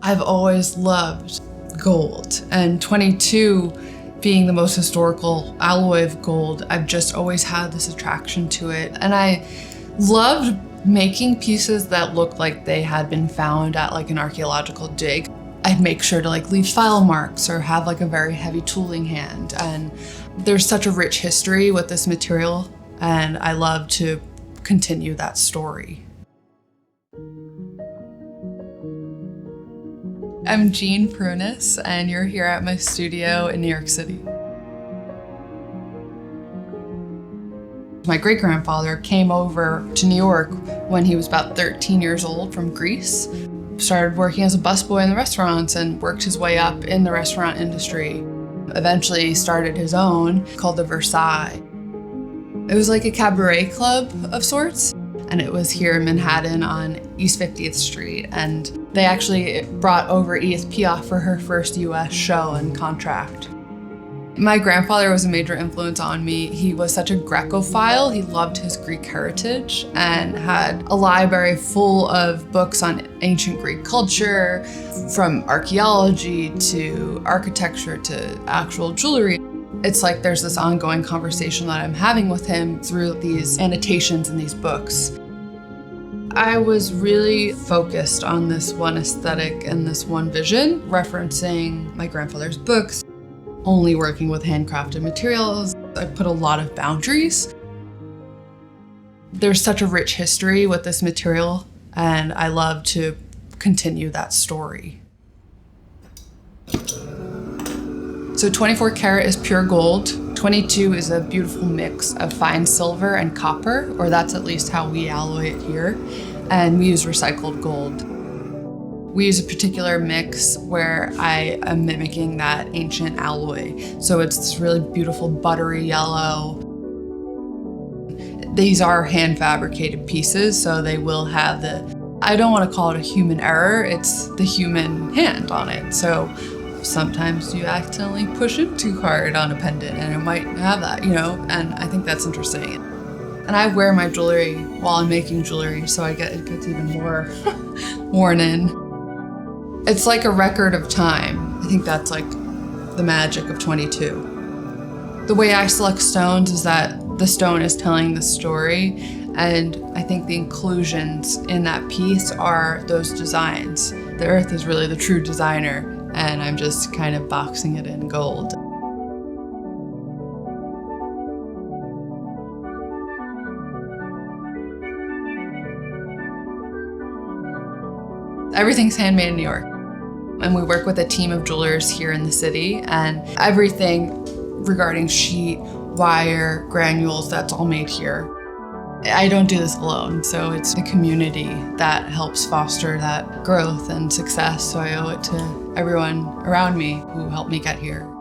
I've always loved gold, and 22 being the most historical alloy of gold, I've just always had this attraction to it. And I loved making pieces that looked like they had been found at like an archaeological dig. I'd make sure to like leave file marks or have like a very heavy tooling hand. And there's such a rich history with this material, and I love to continue that story. I'm Prounis, and you're here at my studio in New York City. My great-grandfather came over to New York when he was about 13 years old from Greece. Started working as a busboy in the restaurants and worked his way up in the restaurant industry. Eventually started his own called the Versailles. It was like a cabaret club of sorts, and it was here in Manhattan on East 50th Street. And they actually brought over Edith Piaf for her first US show and contract. My grandfather was a major influence on me. He was such a Grecophile. He loved his Greek heritage and had a library full of books on ancient Greek culture, from archaeology to architecture to actual jewelry. It's like there's this ongoing conversation that I'm having with him through these annotations in these books. I was really focused on this one aesthetic and this one vision, referencing my grandfather's books, only working with handcrafted materials. I put a lot of boundaries. There's such a rich history with this material, and I love to continue that story. So 24 karat is pure gold. 22 is a beautiful mix of fine silver and copper, or that's at least how we alloy it here. And we use recycled gold. We use a particular mix where I am mimicking that ancient alloy. So it's this really beautiful buttery yellow. These are hand fabricated pieces, so they will have I don't want to call it a human error, it's the human hand on it. So sometimes you accidentally push it too hard on a pendant and it might have that, and I think that's interesting. And I wear my jewelry while I'm making jewelry, so it gets even more worn in. It's like a record of time. I think that's like the magic of 22. The way I select stones is that the stone is telling the story, and I think the inclusions in that piece are those designs. The earth is really the true designer, and I'm just kind of boxing it in gold. Everything's handmade in New York. And we work with a team of jewelers here in the city, and everything regarding sheet, wire, granules, that's all made here. I don't do this alone, so it's a community that helps foster that growth and success, so I owe it to everyone around me who helped me get here.